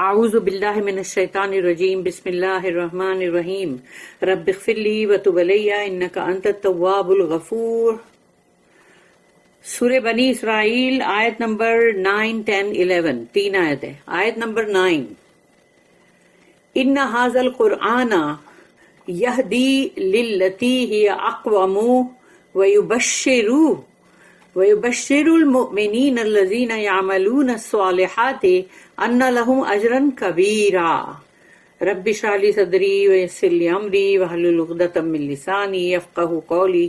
اعوذ باللہ من الشیطان الرجیم بسم اللہ الرحمن الرحیم رب اغفر لی وتب علی انک انت التواب الغفور. سورہ بنی اسرائیل آیت نمبر 9, 10, 11 تین آیت ہے. آیت نمبر 9 ان ھذا القرآن یہدی للتی ہی اقوم ویبشر المؤمنین الذین یعملون الصالحات ان لهم اجرا کبیرا. رب اشرح لی صدری ویسر لی امری واحلل عقدۃ من لسانی یفقہوا قولی.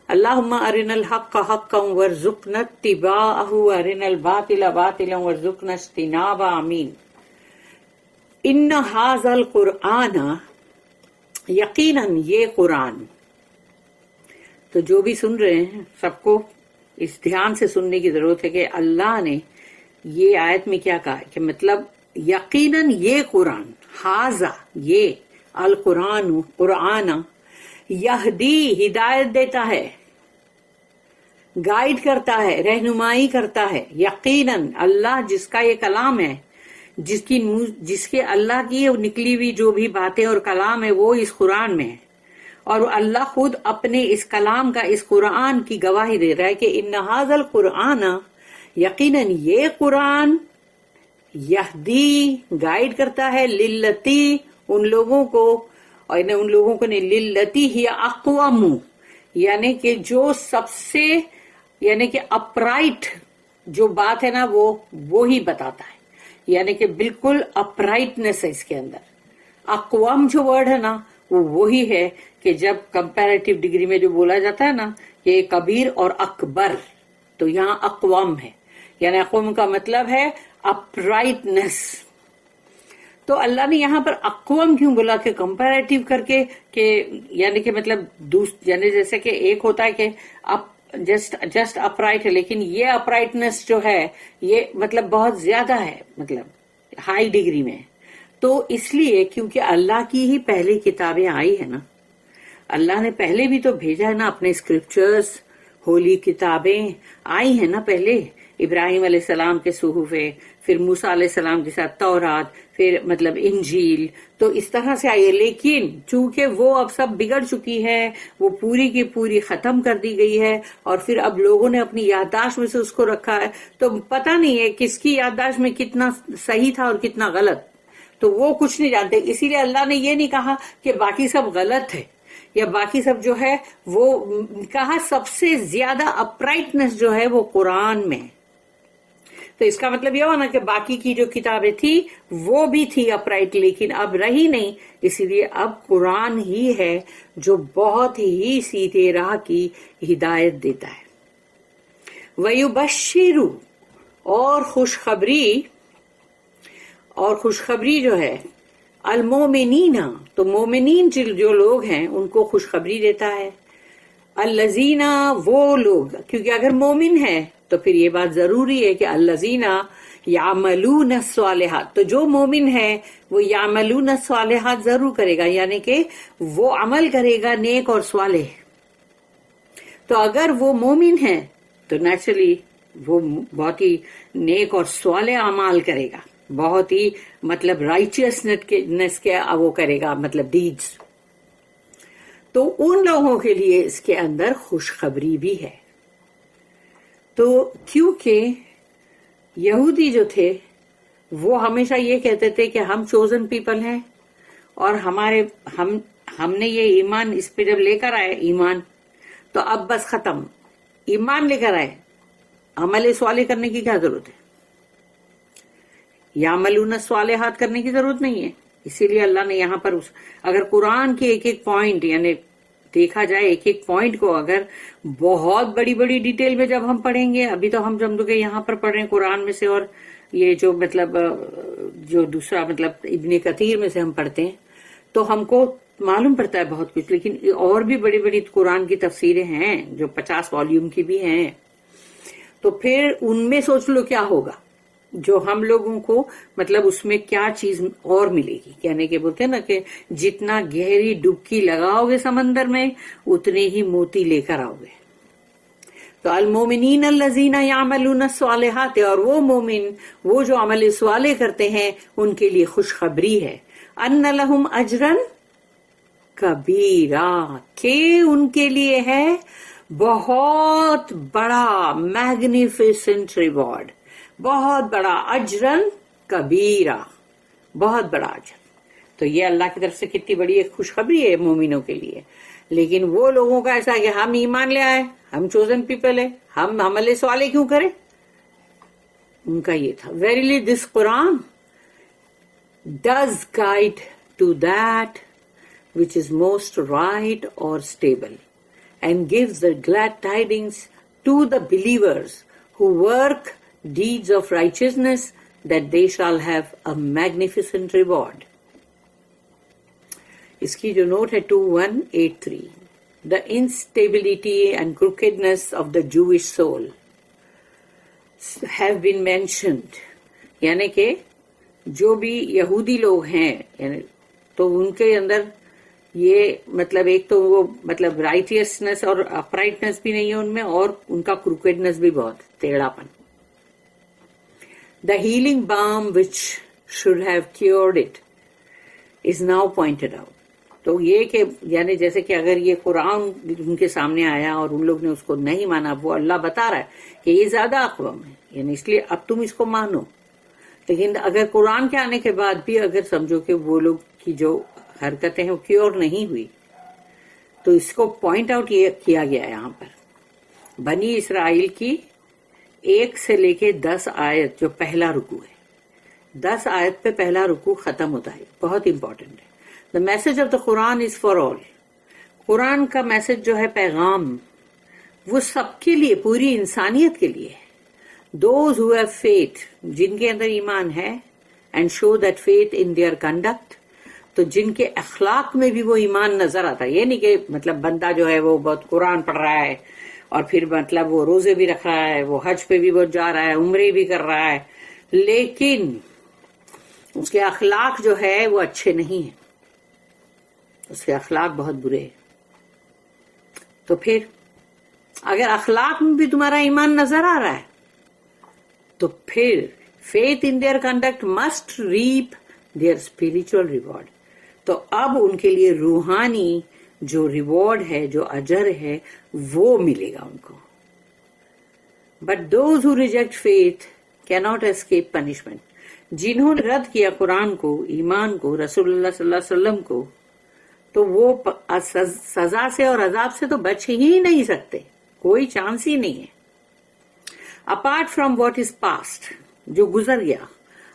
اللہم ارنا الحق حقا وارزقنا اتباعہ وارنا الباطل باطلا وارزقنا اجتنابہ. آمین. ان ھذا القرآن یقیناً یہ قرآن. تو جو بھی سن رہے ہیں سب کو اس دھیان سے سننے کی ضرورت ہے کہ اللہ نے یہ آیت میں کیا کہا ہے کہ مطلب یقیناً یہ قرآن ھذا یہ القرآن قرآن یہدی ہدایت دیتا ہے، گائیڈ کرتا ہے، رہنمائی کرتا ہے. یقیناً اللہ جس کا یہ کلام ہے، جس کے اللہ کی نکلی ہوئی جو بھی باتیں اور کلام ہے وہ اس قرآن میں ہے، اور اللہ خود اپنے اس کلام کا اس قرآن کی گواہی دے رہا ہے کہ ان ھذا القرآن یقیناً یہ قرآن یہدی گائیڈ کرتا ہے للتی ان لوگوں کو، اور ان لوگوں کو نہیں، للتی ہی اقوم یعنی کہ جو سب سے یعنی کہ اپرائٹ جو بات ہے نا وہ وہی بتاتا ہے، یعنی کہ بالکل اپرائٹنس ہے اس کے اندر. اقوام جو ورڈ ہے نا وہ وہی ہے کہ جب کمپیریٹیو ڈگری میں جو بولا جاتا ہے نا کہ کبیر اور اکبر، تو یہاں اقوام ہے، یعنی اقوام کا مطلب ہے اپرائٹنس. تو اللہ نے یہاں پر اقوام کیوں بولا کہ کمپیریٹیو کر کے کہ یعنی کہ مطلب یعنی جیسے کہ ایک ہوتا ہے کہ جسٹ اپرائٹ ہے، لیکن یہ اپرائٹنس جو ہے یہ مطلب بہت زیادہ ہے، مطلب ہائی ڈگری میں. تو اس لیے کیونکہ اللہ کی ہی پہلی کتابیں آئی ہے نا، اللہ نے پہلے بھی تو بھیجا ہے نا اپنے اسکرپچرز، ہولی کتابیں آئی ہیں نا پہلے، ابراہیم علیہ السلام کے صحف، پھر موسیٰ علیہ السلام کے ساتھ تورات، پھر مطلب انجیل، تو اس طرح سے آئی ہے. لیکن چونکہ وہ اب سب بگڑ چکی ہے، وہ پوری کی پوری ختم کر دی گئی ہے، اور پھر اب لوگوں نے اپنی یادداشت میں سے اس کو رکھا ہے، تو پتہ نہیں ہے کس کی یادداشت میں کتنا صحیح تھا اور کتنا غلط، تو وہ کچھ نہیں جانتے. اسی لیے اللہ نے یہ نہیں کہا کہ باقی سب غلط ہے یا باقی سب جو ہے وہ کہا سب سے زیادہ اپرائٹنس جو ہے وہ قرآن میں. تو اس کا مطلب یہ ہوا نا کہ باقی کی جو کتابیں تھی وہ بھی تھی اپرائٹ، لیکن اب رہی نہیں. اسی لیے اب قرآن ہی ہے جو بہت ہی سیدھے راہ کی ہدایت دیتا ہے. وَيُبَشِّرُ اور خوشخبری جو ہے المومنین، تو مومنین جو لوگ ہیں ان کو خوشخبری دیتا ہے. الذین وہ لوگ، کیونکہ اگر مومن ہے تو پھر یہ بات ضروری ہے کہ الذین یعملون الصالحات، تو جو مومن ہے وہ یعملون الصالحات ضرور کرے گا، یعنی کہ وہ عمل کرے گا نیک اور صالح. تو اگر وہ مومن ہے تو نیچرلی وہ بہت ہی نیک اور صالح اعمال کرے گا، بہت ہی مطلب رائچیسنس کے وہ کرے گا، مطلب ڈیڈز. تو ان لوگوں کے لیے اس کے اندر خوشخبری بھی ہے. تو کیونکہ یہودی جو تھے وہ ہمیشہ یہ کہتے تھے کہ ہم چوزن پیپل ہیں، اور ہم نے یہ ایمان اس پہ جب لے کر آئے ایمان، تو اب بس ختم، ایمان لے کر آئے، عمل صالح کرنے کی کیا ضرورت ہے، یعملون الصالحات کرنے کی ضرورت نہیں ہے. اسی لیے اللہ نے یہاں پر اگر قرآن کے ایک ایک پوائنٹ یعنی دیکھا جائے ایک ایک پوائنٹ کو اگر بہت بڑی بڑی ڈیٹیل میں جب ہم پڑھیں گے، ابھی تو ہم جمدو کے یہاں پر پڑھ رہے ہیں قرآن میں سے، اور یہ جو مطلب جو دوسرا مطلب ابن کثیر میں سے ہم پڑھتے ہیں تو ہم کو معلوم پڑتا ہے بہت کچھ. لیکن اور بھی بڑی بڑی قرآن کی تفسیریں ہیں جو 50 والیوم کی بھی ہیں، تو پھر ان میں سوچ لو کیا ہوگا جو ہم لوگوں کو مطلب اس میں کیا چیز اور ملے گی. یعنی کہ بولتے ہیں نا کہ جتنا گہری ڈبکی لگاؤ گے سمندر میں اتنے ہی موتی لے کر آؤ گے. تو المومنین الذین یعملون الصالحات، اور وہ مومن وہ جو عمل صالح کرتے ہیں ان کے لیے خوشخبری ہے، ان لہم اجرا کبیرا، کہ ان کے لیے ہے بہت بڑا میگنیفیسنٹ ریوارڈ، بہت بڑا اجرن کبیرا، بہت بڑا اجر. تو یہ اللہ کی طرف سے کتنی بڑی ایک خوشخبری ہے مومنوں کے لیے. لیکن وہ لوگوں کا ایسا کہ ہم ایمان لے آئے، ہم چوزن پیپل ہے، ہم عمل صالح کیوں کریں؟ ان کا یہ تھا. Verily this Quran does guide to that which is most right or stable, and gives the glad tidings to the believers who work deeds of righteousness, that they shall have a magnificent reward. اس کی جو note ہے 2183، the instability and crookedness of the Jewish soul have been mentioned. یعنی کہ جو بھی یہودی لوگ ہیں تو ان کے اندر یہ مطلب ایک تو وہ مطلب رائٹیسنس اور اپرائٹنس بھی نہیں ہے ان میں، اور ان کا کروکیڈنس بھی بہت، ٹیڑھا پن. The healing balm which should have cured it is now pointed out. تو یہ کہ یعنی جیسے کہ اگر یہ قرآن ان کے سامنے آیا اور ان لوگ نے اس کو نہیں مانا، وہ اللہ بتا رہا ہے کہ یہ زیادہ اقوام ہے، یعنی اس لیے اب تم اس کو مانو. لیکن اگر قرآن کے آنے کے بعد بھی اگر سمجھو کہ وہ لوگ کی جو حرکتیں ہیں وہ کیور نہیں ہوئی، تو اس کو پوائنٹ آؤٹ یہ کیا گیا یہاں پر. بنی اسرائیل کی 1 سے لے کے 10 آیت جو پہلا رکوع ہے، 10 آیت پہ پہلا رکوع ختم ہوتا ہے، بہت امپورٹنٹ ہے. The message of the Quran is for all. قرآن کا میسج جو ہے، پیغام، وہ سب کے لیے، پوری انسانیت کے لیے ہے. Those who have faith، جن کے اندر ایمان ہے، and show that faith in their conduct، تو جن کے اخلاق میں بھی وہ ایمان نظر آتا ہے. یہ نہیں کہ مطلب بندہ جو ہے وہ بہت قرآن پڑھ رہا ہے اور پھر مطلب وہ روزے بھی رکھ رہا ہے، وہ حج پہ بھی بہت جا رہا ہے، عمرے بھی کر رہا ہے، لیکن اس کے اخلاق جو ہے وہ اچھے نہیں ہیں، اس کے اخلاق بہت برے ہیں. تو پھر اگر اخلاق میں بھی تمہارا ایمان نظر آ رہا ہے تو پھر faith in their conduct must reap their spiritual reward. تو اب ان کے لیے روحانی جو ریوارڈ ہے، جو اجر ہے، وہ ملے گا ان کو. But those who reject faith cannot escape punishment. جنہوں نے رد کیا قرآن کو، ایمان کو، رسول اللہ صلی اللہ علیہ وسلم کو، تو وہ سزا سے اور عذاب سے تو بچ ہی نہیں سکتے، کوئی چانس ہی نہیں ہے. Apart from what is past, جو گزر گیا،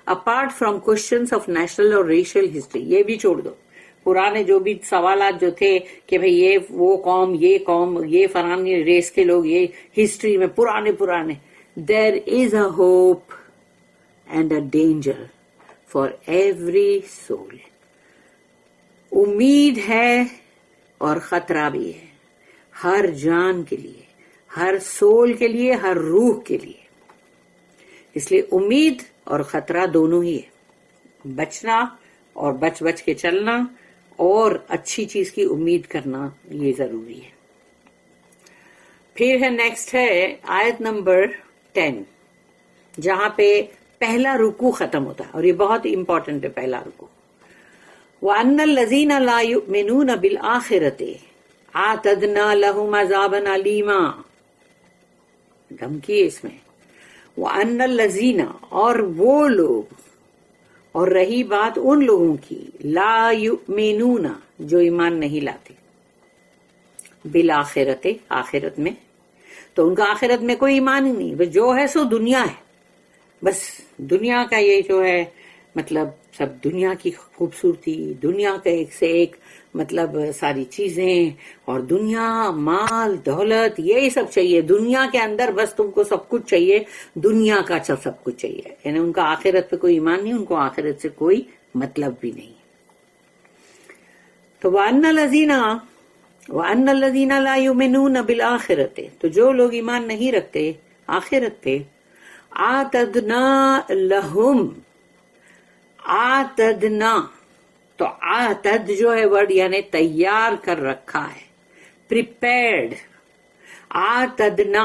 apart from questions of national اور ریشل ہسٹری، یہ بھی چھوڑ دو. پرانے جو بھی سوالات جو تھے کہ بھئی یہ وہ قوم، یہ فلانی ریس کے لوگ، یہ ہسٹری میں پرانے، there is a hope and a danger for every soul. امید ہے اور خطرہ بھی ہے ہر جان کے لیے، ہر سول کے لیے، ہر روح کے لیے. اس لیے امید اور خطرہ دونوں ہی ہے. بچنا اور بچ کے چلنا اور اچھی چیز کی امید کرنا، یہ ضروری ہے. پھر ہے نیکسٹ ہے آیت نمبر 10، جہاں پہ پہلا رکوع ختم ہوتا ہے، اور یہ بہت امپورٹنٹ ہے پہلا رکوع. وَأَنَّ الَّذِينَ لَا يُؤْمِنُونَ بِالْآخِرَةِ أَعْتَدْنَا لَهُمْ عَذَابًا أَلِيمًا. دھمکی اس میں. وَأَنَّ الَّذِينَ، اور وہ لوگ، اور رہی بات ان لوگوں کی، لا یؤمنون، جو ایمان نہیں لاتے، بالآخرت، آخرت میں، تو ان کا آخرت میں کوئی ایمان ہی نہیں، بس جو ہے سو دنیا ہے، بس دنیا کا یہ جو ہے مطلب سب دنیا کی خوبصورتی، دنیا کا ایک سے ایک مطلب ساری چیزیں، اور دنیا، مال، دولت، یہی سب چاہیے دنیا کے اندر، بس تم کو سب کچھ چاہیے، دنیا کا سب کچھ چاہیے. یعنی ان کا آخرت پہ کوئی ایمان نہیں، ان کو آخرت سے کوئی مطلب بھی نہیں. تو وَأَنَّ الَّذِينَ لَا يُؤْمِنُونَ بِالْآخِرَةِ، تو جو لوگ ایمان نہیں رکھتے آخرت پہ، آتدنا لہم، آتدنا، تو آتد جو ہے ورڈ یعنی تیار کر رکھا ہے، prepared. آتدنا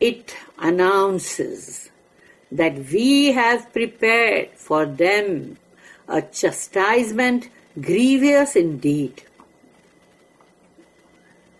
it announces that we have prepared for them a chastisement grievous indeed.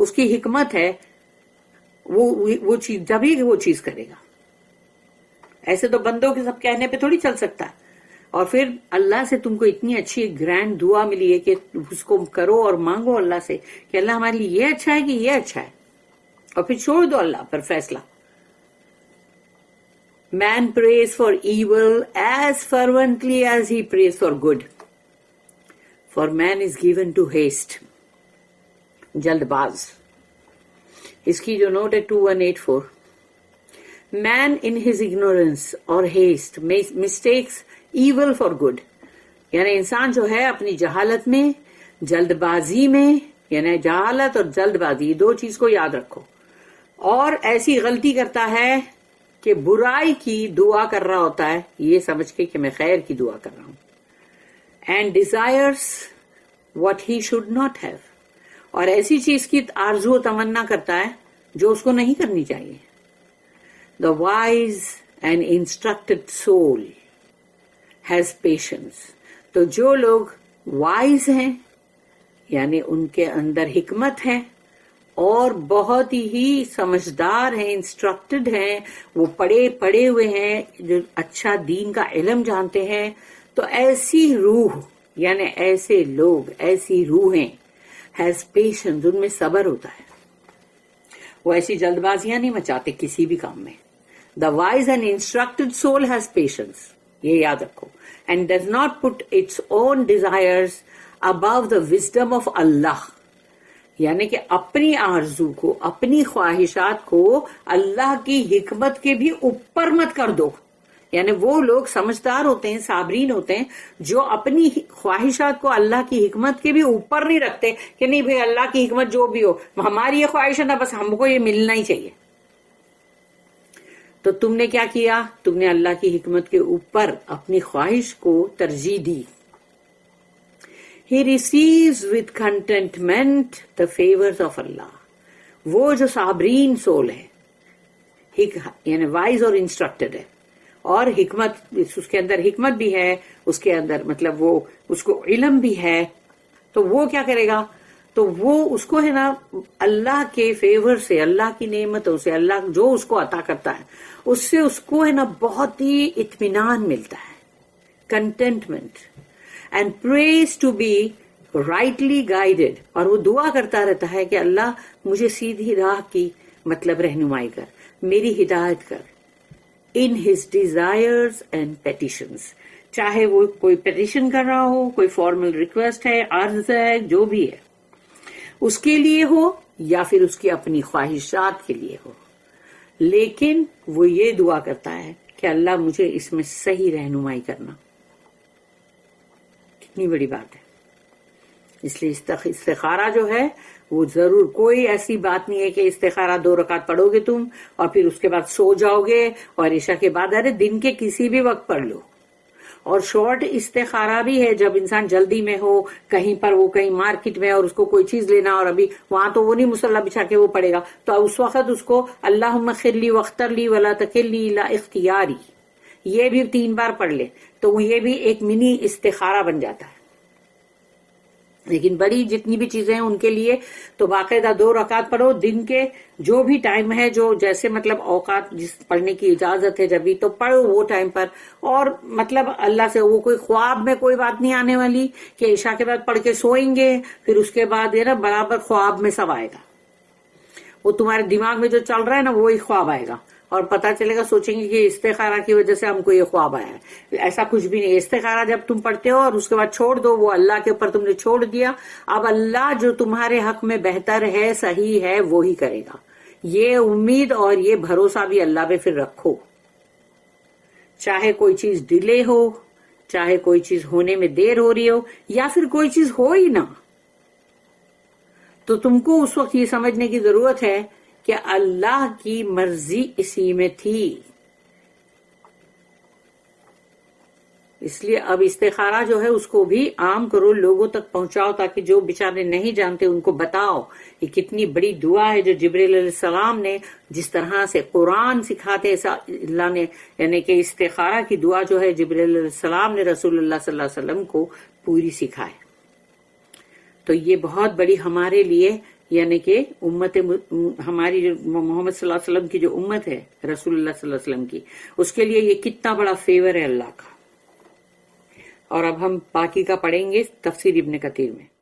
اس کی حکمت ہے، وہ چیز جبھی وہ چیز کرے گا. ایسے تو بندوں کے سب کہنے پہ تھوڑی چل سکتا ہے. اور پھر اللہ سے تم کو اتنی اچھی گرینڈ دعا ملی ہے کہ اس کو کرو اور مانگو اللہ سے کہ اللہ ہمارے لیے یہ اچھا ہے کہ یہ اچھا ہے، اور پھر چھوڑ دو اللہ پر فیصلہ. Man prays for evil as fervently as he prays for good. For man is given to haste. جلد باز. اس کی جو نوٹ ہے 2184. Man in his ignorance or haste mistakes evil for good. یعنی انسان جو ہے اپنی جہالت میں، جلد بازی میں، یعنی جہالت اور جلد بازی دو چیز کو یاد رکھو، اور ایسی غلطی کرتا ہے کہ برائی کی دعا کر رہا ہوتا ہے یہ سمجھ کے کہ میں خیر کی دعا کر رہا ہوں. And desires what he should not have, اور ایسی چیز کی آرزو و تمنا کرتا ہے جو اس کو نہیں کرنی چاہیے. دا wise and instructed soul has patience. تو جو لوگ وائز ہیں یعنی ان کے اندر حکمت ہے اور بہت ہی سمجھدار ہیں، انسٹرکٹڈ ہیں، وہ پڑھے ہوئے ہیں، جو اچھا دین کا علم جانتے ہیں، تو ایسی روح یعنی ایسے لوگ، ایسی روحیں ہیز پیشنس، ان میں صبر ہوتا ہے. وہ ایسی جلد بازیاں نہیں مچاتے کسی بھی کام میں. The wise and instructed soul has patience, یہ یاد رکھو. And does not put its own desires above the wisdom of Allah, یعنی کہ اپنی آرزو کو، اپنی خواہشات کو اللہ کی حکمت کے بھی اوپر مت کر دو. یعنی وہ لوگ سمجھدار ہوتے ہیں، صابرین ہوتے ہیں، جو اپنی خواہشات کو اللہ کی حکمت کے بھی اوپر نہیں رکھتے کہ نہیں بھئی اللہ کی حکمت جو بھی ہو، ہماری یہ خواہش ہے نا، بس ہم کو یہ ملنا ہی چاہیے. تو تم نے کیا کیا؟ تم نے اللہ کی حکمت کے اوپر اپنی خواہش کو ترجیح دی. He receives with contentment the favors of Allah. وہ جو صابرین سول ہے، یعنی وائز اور انسٹرکٹڈ ہے، اور حکمت، اس کے اندر حکمت بھی ہے، اس کے اندر مطلب وہ اس کو علم بھی ہے، تو وہ کیا کرے گا؟ تو وہ اس کو ہے نا اللہ کے فیور سے، اللہ کی نعمتوں سے، اللہ جو اس کو عطا کرتا ہے اس سے اس کو ہے نا بہت ہی اطمینان ملتا ہے، contentment. And prays to be rightly guided, اور وہ دعا کرتا رہتا ہے کہ اللہ مجھے سیدھی راہ کی مطلب رہنمائی کر، میری ہدایت کر. ان ہز ڈیزائرز اینڈ پیٹیشنز، چاہے وہ کوئی پیٹیشن کر رہا ہو، کوئی فارمل ریکویسٹ ہے، عرض ہے، جو بھی ہے اس کے لیے ہو یا پھر اس کی اپنی خواہشات کے لیے ہو، لیکن وہ یہ دعا کرتا ہے کہ اللہ مجھے اس میں صحیح رہنمائی کرنا. کتنی بڑی بات ہے. اس لیے استخارہ جو ہے وہ ضرور، کوئی ایسی بات نہیں ہے کہ استخارہ 2 رکعت پڑھو گے تم اور پھر اس کے بعد سو جاؤ گے اور عشاء کے بعد، ارے دن کے کسی بھی وقت پڑھ لو. اور شارٹ استخارہ بھی ہے جب انسان جلدی میں ہو، کہیں پر وہ کہیں مارکیٹ میں اور اس کو کوئی چیز لینا، اور ابھی وہاں تو وہ نہیں مصلی بچھا کے وہ پڑے گا، تو اس وقت اس کو اللہم اغفر لی واختر لی ولا تکلنی الی اختیاری یہ بھی 3 بار پڑھ لے تو یہ بھی ایک منی استخارہ بن جاتا ہے. لیکن بڑی جتنی بھی چیزیں ہیں ان کے لیے تو باقاعدہ 2 رکعت پڑھو، دن کے جو بھی ٹائم ہے، جو جیسے مطلب اوقات جس پڑھنے کی اجازت ہے جب بھی تو پڑھو وہ ٹائم پر. اور مطلب اللہ سے وہ کوئی خواب میں کوئی بات نہیں آنے والی کہ عشاء کے بعد پڑھ کے سوئیں گے پھر اس کے بعد یہ نا برابر خواب میں سب آئے گا. وہ تمہارے دماغ میں جو چل رہا ہے نا وہی خواب آئے گا، اور پتا چلے گا، سوچیں گے کہ استخارہ کی وجہ سے ہم کو یہ خواب آیا ہے. ایسا کچھ بھی نہیں. استخارہ جب تم پڑھتے ہو اور اس کے بعد چھوڑ دو، وہ اللہ کے اوپر تم نے چھوڑ دیا، اب اللہ جو تمہارے حق میں بہتر ہے، صحیح ہے، وہی کرے گا. یہ امید اور یہ بھروسہ بھی اللہ پہ پھر رکھو. چاہے کوئی چیز ڈیلے ہو، چاہے کوئی چیز ہونے میں دیر ہو رہی ہو، یا پھر کوئی چیز ہو ہی نہ، تو تم کو اس وقت یہ سمجھنے کی ضرورت ہے کہ اللہ کی مرضی اسی میں تھی. اس لیے اب استخارہ جو ہے اس کو بھی عام کرو، لوگوں تک پہنچاؤ، تاکہ جو بیچارے نہیں جانتے ان کو بتاؤ یہ کتنی بڑی دعا ہے جو جبریل علیہ السلام نے جس طرح سے قرآن سکھاتے ایسا اللہ نے، یعنی کہ استخارہ کی دعا جو ہے جبریل علیہ السلام نے رسول اللہ صلی اللہ علیہ وسلم کو پوری سکھائے. تو یہ بہت بڑی ہمارے لیے یعنی کہ امت ہماری جو محمد صلی اللہ علیہ وسلم کی جو امت ہے رسول اللہ صلی اللہ علیہ وسلم کی، اس کے لیے یہ کتنا بڑا فیور ہے اللہ کا۔ اور اب ہم باقی کا پڑھیں گے تفسیر ابن کثیر میں۔